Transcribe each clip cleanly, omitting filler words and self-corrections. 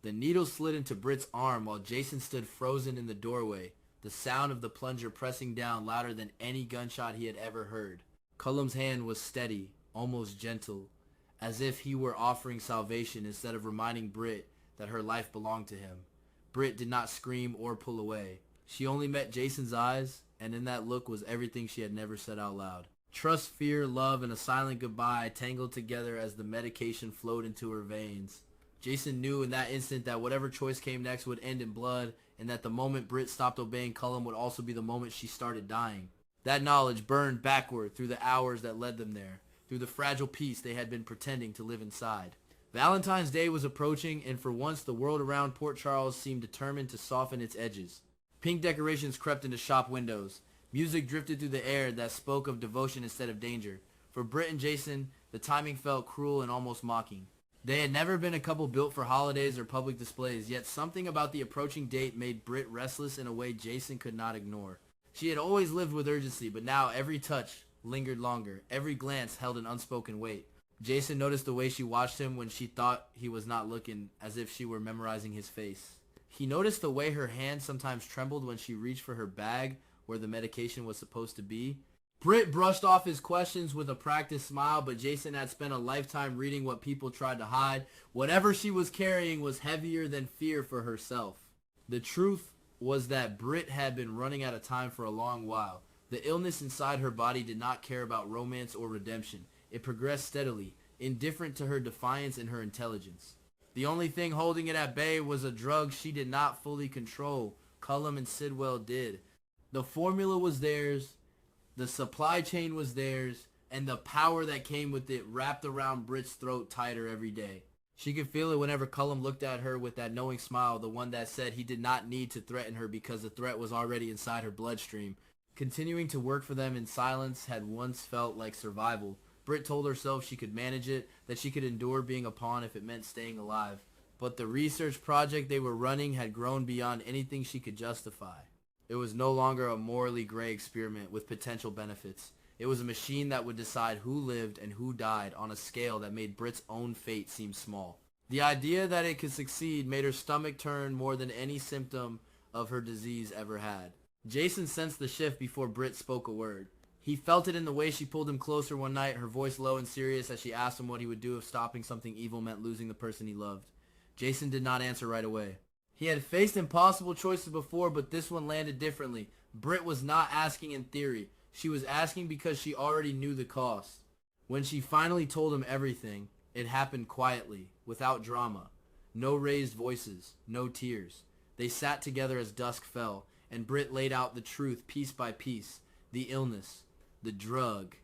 The needle slid into Britt's arm while Jason stood frozen in the doorway, the sound of the plunger pressing down louder than any gunshot he had ever heard. Cullum's hand was steady, almost gentle, as if he were offering salvation instead of reminding Britt that her life belonged to him. Britt did not scream or pull away. She only met Jason's eyes, and in that look was everything she had never said out loud. Trust, fear, love, and a silent goodbye tangled together as the medication flowed into her veins. Jason knew in that instant that whatever choice came next would end in blood, and that the moment Britt stopped obeying Cullum would also be the moment she started dying. That knowledge burned backward through the hours that led them there, through the fragile peace they had been pretending to live inside. Valentine's Day was approaching, and for once the world around Port Charles seemed determined to soften its edges. Pink decorations crept into shop windows. Music drifted through the air that spoke of devotion instead of danger. For Britt and Jason, the timing felt cruel and almost mocking. They had never been a couple built for holidays or public displays, yet something about the approaching date made Britt restless in a way Jason could not ignore. She had always lived with urgency, but now every touch lingered longer. Every glance held an unspoken weight. Jason noticed the way she watched him when she thought he was not looking, as if she were memorizing his face. He noticed the way her hand sometimes trembled when she reached for her bag where the medication was supposed to be. Britt brushed off his questions with a practiced smile, but Jason had spent a lifetime reading what people tried to hide. Whatever she was carrying was heavier than fear for herself. The truth was that Britt had been running out of time for a long while. The illness inside her body did not care about romance or redemption. It progressed steadily, indifferent to her defiance and her intelligence. The only thing holding it at bay was a drug she did not fully control. Cullum and Sidwell did. The formula was theirs, the supply chain was theirs, and the power that came with it wrapped around Britt's throat tighter every day. She could feel it whenever Cullum looked at her with that knowing smile, the one that said he did not need to threaten her because the threat was already inside her bloodstream. Continuing to work for them in silence had once felt like survival. Britt told herself she could manage it, that she could endure being a pawn if it meant staying alive. But the research project they were running had grown beyond anything she could justify. It was no longer a morally gray experiment with potential benefits. It was a machine that would decide who lived and who died on a scale that made Britt's own fate seem small. The idea that it could succeed made her stomach turn more than any symptom of her disease ever had. Jason sensed the shift before Britt spoke a word. He felt it in the way she pulled him closer one night, her voice low and serious as she asked him what he would do if stopping something evil meant losing the person he loved. Jason did not answer right away. He had faced impossible choices before, but this one landed differently. Britt was not asking in theory. She was asking because she already knew the cost. When she finally told him everything, it happened quietly, without drama. No raised voices, no tears. They sat together as dusk fell, and Britt laid out the truth piece by piece. The illness, the drug,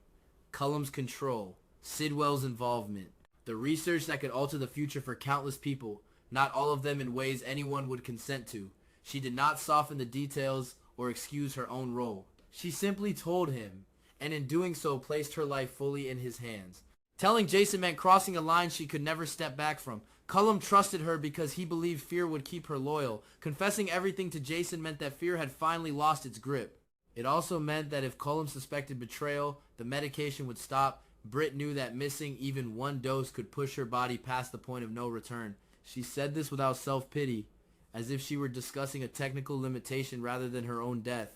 Cullum's control, Sidwell's involvement, the research that could alter the future for countless people, not all of them in ways anyone would consent to. She did not soften the details or excuse her own role. She simply told him, and in doing so placed her life fully in his hands. Telling Jason meant crossing a line she could never step back from. Cullum trusted her because he believed fear would keep her loyal. Confessing everything to Jason meant that fear had finally lost its grip. It also meant that if Cullum suspected betrayal, the medication would stop. Britt knew that missing even one dose could push her body past the point of no return. She said this without self-pity, as if she were discussing a technical limitation rather than her own death.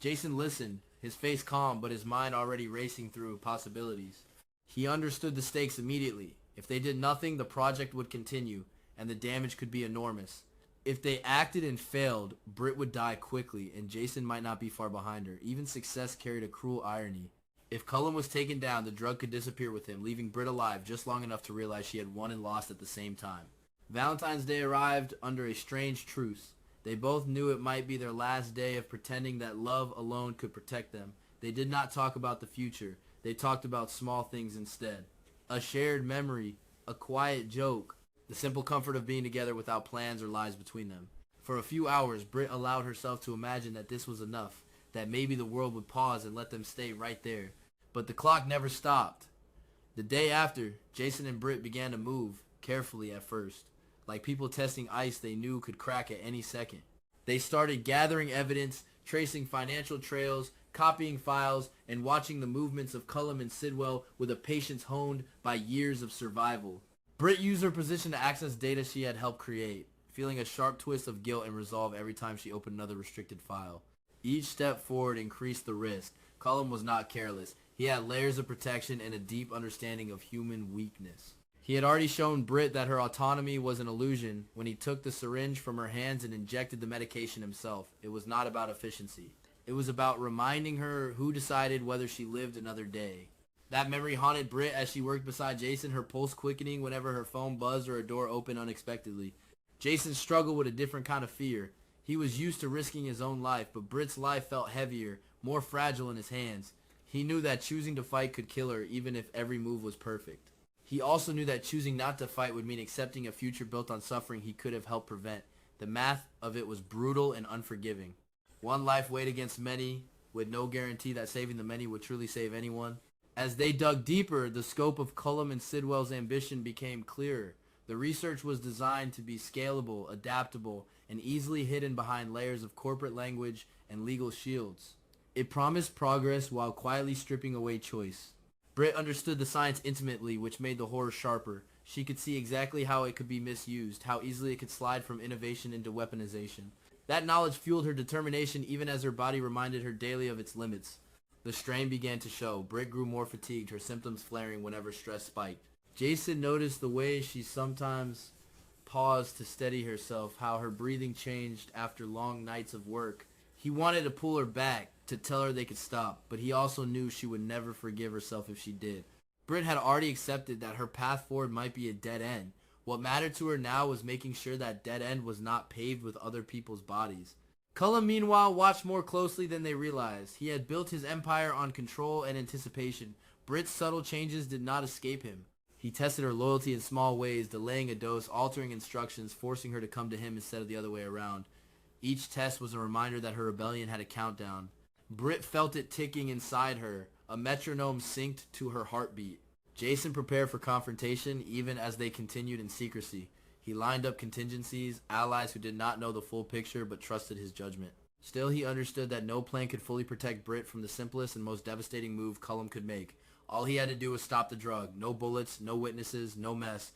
Jason listened, his face calm but his mind already racing through possibilities. He understood the stakes immediately. If they did nothing, the project would continue, and the damage could be enormous. If they acted and failed, Britt would die quickly, and Jason might not be far behind her. Even success carried a cruel irony. If Cullum was taken down, the drug could disappear with him, leaving Britt alive just long enough to realize she had won and lost at the same time. Valentine's Day arrived under a strange truce. They both knew it might be their last day of pretending that love alone could protect them. They did not talk about the future. They talked about small things instead. A shared memory, a quiet joke, the simple comfort of being together without plans or lies between them. For a few hours, Britt allowed herself to imagine that this was enough, that maybe the world would pause and let them stay right there. But the clock never stopped. The day after, Jason and Britt began to move, carefully at first, like people testing ice they knew could crack at any second. They started gathering evidence, tracing financial trails, copying files, and watching the movements of Cullum and Sidwell with a patience honed by years of survival. Britt used her position to access data she had helped create. feeling a sharp twist of guilt and resolve every time she opened another restricted file. Each step forward increased the risk. Cullum was not careless. He had layers of protection and a deep understanding of human weakness. He had already shown Britt that her autonomy was an illusion when he took the syringe from her hands and injected the medication himself. It was not about efficiency. It was about reminding her who decided whether she lived another day. That memory haunted Britt as she worked beside Jason, her pulse quickening whenever her phone buzzed or a door opened unexpectedly. Jason struggled with a different kind of fear. He was used to risking his own life, but Britt's life felt heavier, more fragile in his hands. He knew that choosing to fight could kill her even if every move was perfect. He also knew that choosing not to fight would mean accepting a future built on suffering he could have helped prevent. The math of it was brutal and unforgiving. One life weighed against many, with no guarantee that saving the many would truly save anyone. As they dug deeper, the scope of Cullum and Sidwell's ambition became clearer. The research was designed to be scalable, adaptable, and easily hidden behind layers of corporate language and legal shields. It promised progress while quietly stripping away choice. Britt understood the science intimately, which made the horror sharper. She could see exactly how it could be misused, how easily it could slide from innovation into weaponization. That knowledge fueled her determination even as her body reminded her daily of its limits. The strain began to show. Britt grew more fatigued, her symptoms flaring whenever stress spiked. Jason noticed the way she sometimes paused to steady herself, how her breathing changed after long nights of work. He wanted to pull her back, to tell her they could stop, but he also knew she would never forgive herself if she did. Britt had already accepted that her path forward might be a dead end. What mattered to her now was making sure that dead end was not paved with other people's bodies. Cullum, meanwhile, watched more closely than they realized. He had built his empire on control and anticipation. Britt's subtle changes did not escape him. He tested her loyalty in small ways, delaying a dose, altering instructions, forcing her to come to him instead of the other way around. Each test was a reminder that her rebellion had a countdown. Britt felt it ticking inside her, a metronome synced to her heartbeat. Jason prepared for confrontation even as they continued in secrecy. He lined up contingencies, allies who did not know the full picture but trusted his judgment. Still, he understood that no plan could fully protect Britt from the simplest and most devastating move Cullum could make. All he had to do was stop the drug. No bullets, no witnesses, no mess.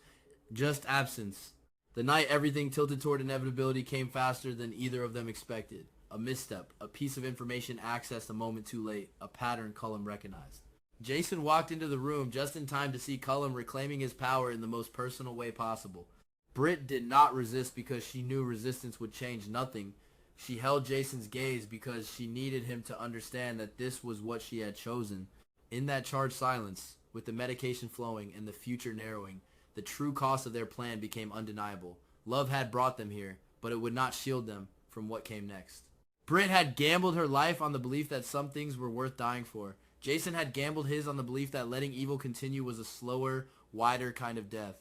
Just absence. The night everything tilted toward inevitability came faster than either of them expected. A misstep, a piece of information accessed a moment too late, a pattern Cullum recognized. Jason walked into the room just in time to see Cullum reclaiming his power in the most personal way possible. Britt did not resist because she knew resistance would change nothing. She held Jason's gaze because she needed him to understand that this was what she had chosen. In that charged silence, with the medication flowing and the future narrowing, the true cost of their plan became undeniable. Love had brought them here, but it would not shield them from what came next. Britt had gambled her life on the belief that some things were worth dying for. Jason had gambled his on the belief that letting evil continue was a slower, wider kind of death.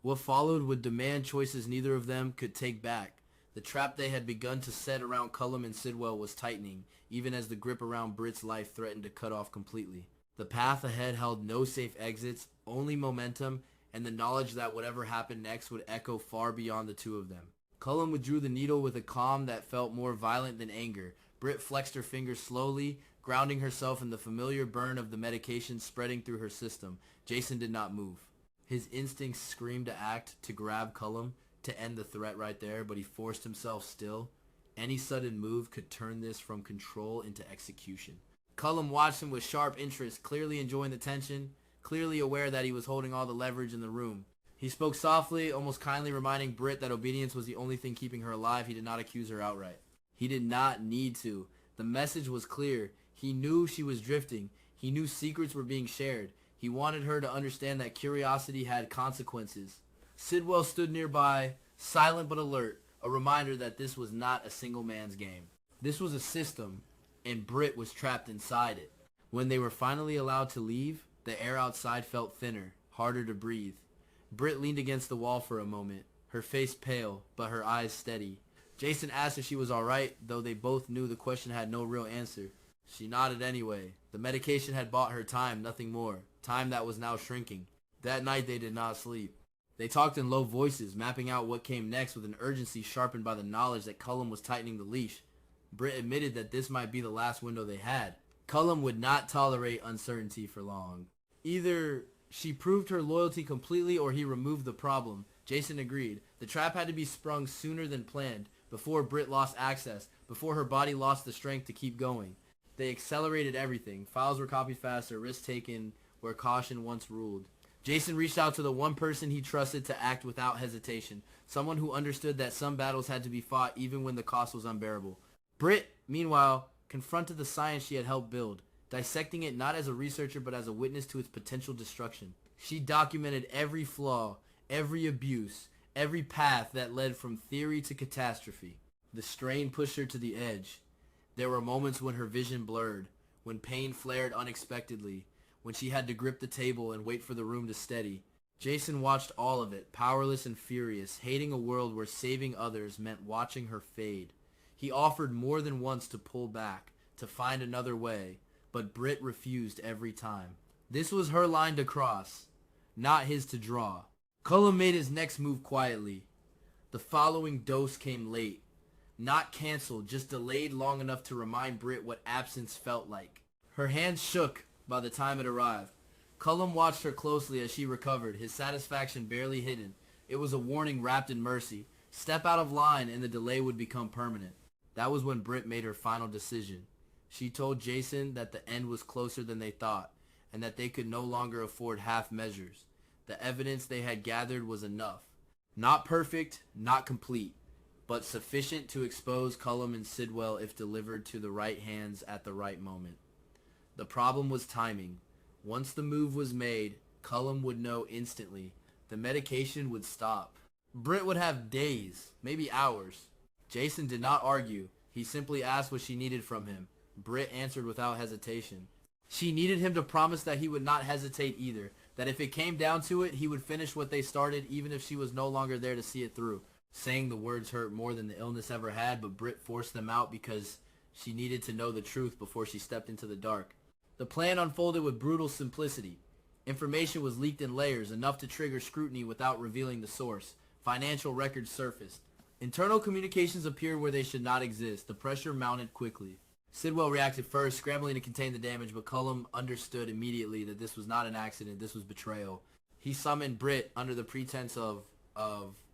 What followed would demand choices neither of them could take back. The trap they had begun to set around Cullum and Sidwell was tightening, even as the grip around Britt's life threatened to cut off completely. The path ahead held no safe exits, only momentum, and the knowledge that whatever happened next would echo far beyond the two of them. Cullum withdrew the needle with a calm that felt more violent than anger. Britt flexed her fingers slowly, grounding herself in the familiar burn of the medication spreading through her system. Jason did not move. His instincts screamed to act, to grab Cullum, to end the threat right there, but he forced himself still. Any sudden move could turn this from control into execution. Cullum watched him with sharp interest, clearly enjoying the tension, clearly aware that he was holding all the leverage in the room. He spoke softly, almost kindly, reminding Britt that obedience was the only thing keeping her alive. He did not accuse her outright. He did not need to. The message was clear. He knew she was drifting. He knew secrets were being shared. He wanted her to understand that curiosity had consequences. Sidwell stood nearby, silent but alert, a reminder that this was not a single man's game. This was a system, and Britt was trapped inside it. When they were finally allowed to leave, the air outside felt thinner, harder to breathe. Britt leaned against the wall for a moment, her face pale, but her eyes steady. Jason asked if she was alright, though they both knew the question had no real answer. She nodded anyway. The medication had bought her time, nothing more. Time that was now shrinking. That night they did not sleep. They talked in low voices, mapping out what came next with an urgency sharpened by the knowledge that Cullum was tightening the leash. Britt admitted that this might be the last window they had. Cullum would not tolerate uncertainty for long. Either she proved her loyalty completely or he removed the problem. Jason agreed. The trap had to be sprung sooner than planned, before Britt lost access, before her body lost the strength to keep going. They accelerated everything. Files were copied faster, risks taken where caution once ruled. Jason reached out to the one person he trusted to act without hesitation, someone who understood that some battles had to be fought even when the cost was unbearable. Britt, meanwhile, confronted the science she had helped build, dissecting it not as a researcher but as a witness to its potential destruction. She documented every flaw, every abuse, every path that led from theory to catastrophe. The strain pushed her to the edge. There were moments when her vision blurred, when pain flared unexpectedly, when she had to grip the table and wait for the room to steady. Jason watched all of it, powerless and furious, hating a world where saving others meant watching her fade. He offered more than once to pull back, to find another way, but Britt refused every time. This was her line to cross, not his to draw. Cullum made his next move quietly. The following dose came late. Not cancelled, just delayed long enough to remind Britt what absence felt like. Her hands shook by the time it arrived. Cullum watched her closely as she recovered, his satisfaction barely hidden. It was a warning wrapped in mercy. Step out of line and the delay would become permanent. That was when Britt made her final decision. She told Jason that the end was closer than they thought, and that they could no longer afford half measures. The evidence they had gathered was enough. Not perfect, not complete, but sufficient to expose Cullum and Sidwell if delivered to the right hands at the right moment. The problem was timing. Once the move was made, Cullum would know instantly. The medication would stop. Britt would have days, maybe hours. Jason did not argue. He simply asked what she needed from him. Britt answered without hesitation. She needed him to promise that he would not hesitate either, that if it came down to it, he would finish what they started even if she was no longer there to see it through. Saying the words hurt more than the illness ever had, but Britt forced them out because she needed to know the truth before she stepped into the dark. The plan unfolded with brutal simplicity. Information was leaked in layers, enough to trigger scrutiny without revealing the source. Financial records surfaced. Internal communications appeared where they should not exist. The pressure mounted quickly. Sidwell reacted first, scrambling to contain the damage, but Cullum understood immediately that this was not an accident, this was betrayal. He summoned Britt under the pretense of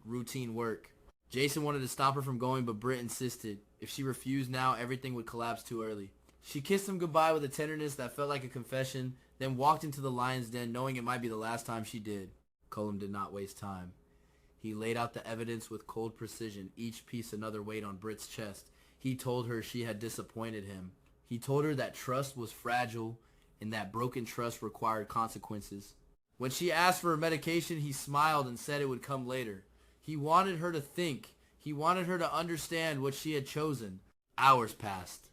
routine work. Jason wanted to stop her from going, but Britt insisted. If she refused now, everything would collapse too early. She kissed him goodbye with a tenderness that felt like a confession, then walked into the lion's den knowing it might be the last time she did. Cullum did not waste time. He laid out the evidence with cold precision, each piece another weight on Britt's chest. He told her she had disappointed him. He told her that trust was fragile and that broken trust required consequences. When she asked for her medication, he smiled and said it would come later. He wanted her to think. He wanted her to understand what she had chosen. Hours passed.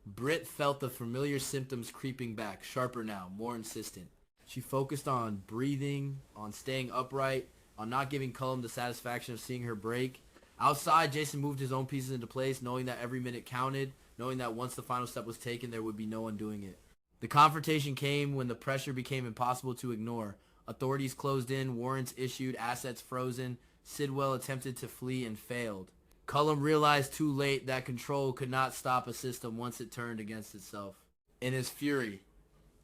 Britt felt the familiar symptoms creeping back, sharper now, more insistent. She focused on breathing, on staying upright, on not giving Cullum the satisfaction of seeing her break. Outside, Jason moved his own pieces into place, knowing that every minute counted, knowing that once the final step was taken, there would be no undoing it. The confrontation came when the pressure became impossible to ignore. Authorities closed in, warrants issued, assets frozen. Sidwell attempted to flee and failed. Cullum realized too late that control could not stop a system once it turned against itself. In his fury,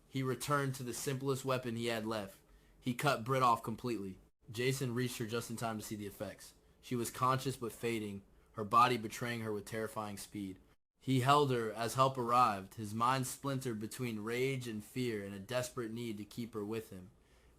he returned to the simplest weapon he had left. He cut Britt off completely. Jason reached her just in time to see the effects. She was conscious but fading, her body betraying her with terrifying speed. He held her as help arrived, his mind splintered between rage and fear and a desperate need to keep her with him.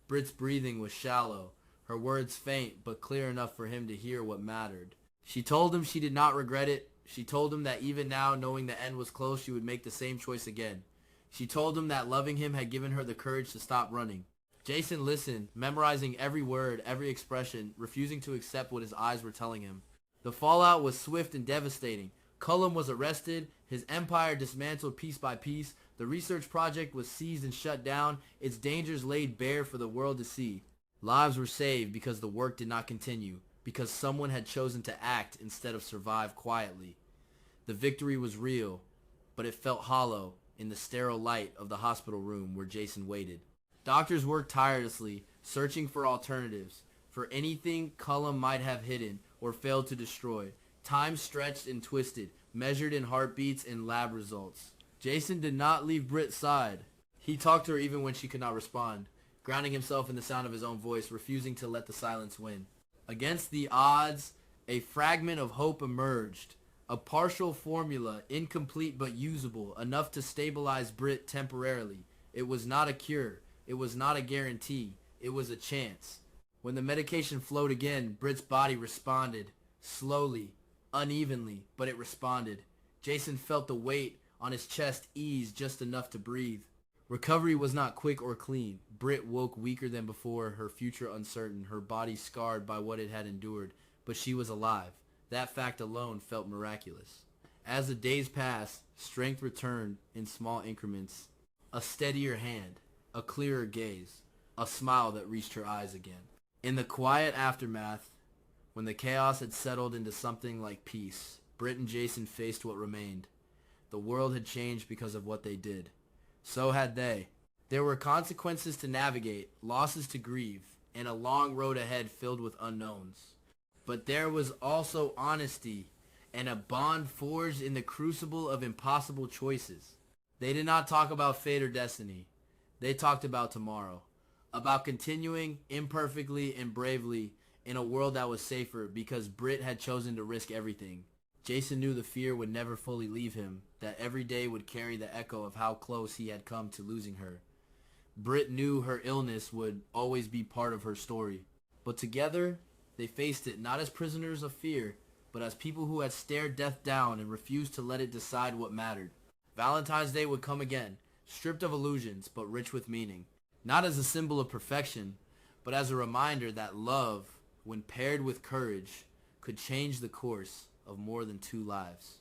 Britt's breathing was shallow, her words faint but clear enough for him to hear what mattered. She told him she did not regret it. She told him that even now, knowing the end was close, she would make the same choice again. She told him that loving him had given her the courage to stop running. Jason listened, memorizing every word, every expression, refusing to accept what his eyes were telling him. The fallout was swift and devastating. Cullum was arrested, his empire dismantled piece by piece, the research project was seized and shut down, its dangers laid bare for the world to see. Lives were saved because the work did not continue, because someone had chosen to act instead of survive quietly. The victory was real, but it felt hollow in the sterile light of the hospital room where Jason waited. Doctors worked tirelessly, searching for alternatives, for anything Cullum might have hidden or failed to destroy. Time stretched and twisted, measured in heartbeats and lab results. Jason did not leave Britt's side. He talked to her even when she could not respond, grounding himself in the sound of his own voice, refusing to let the silence win. Against the odds, a fragment of hope emerged. A partial formula, incomplete but usable, enough to stabilize Britt temporarily. It was not a cure. It was not a guarantee. It was a chance. When the medication flowed again, Britt's body responded. Slowly, unevenly, but it responded. Jason felt the weight on his chest ease just enough to breathe. Recovery was not quick or clean. Britt woke weaker than before, her future uncertain, her body scarred by what it had endured. But she was alive. That fact alone felt miraculous. As the days passed, strength returned in small increments. A steadier hand, a clearer gaze, a smile that reached her eyes again. In the quiet aftermath, when the chaos had settled into something like peace, Britt and Jason faced what remained. The world had changed because of what they did. So had they. There were consequences to navigate, losses to grieve, and a long road ahead filled with unknowns. But there was also honesty and a bond forged in the crucible of impossible choices. They did not talk about fate or destiny. They talked about tomorrow. About continuing imperfectly and bravely in a world that was safer because Britt had chosen to risk everything. Jason knew the fear would never fully leave him, that every day would carry the echo of how close he had come to losing her. Britt knew her illness would always be part of her story. But together, they faced it not as prisoners of fear, but as people who had stared death down and refused to let it decide what mattered. Valentine's Day would come again, stripped of illusions, but rich with meaning. Not as a symbol of perfection, but as a reminder that love, when paired with courage, could change the course of more than two lives.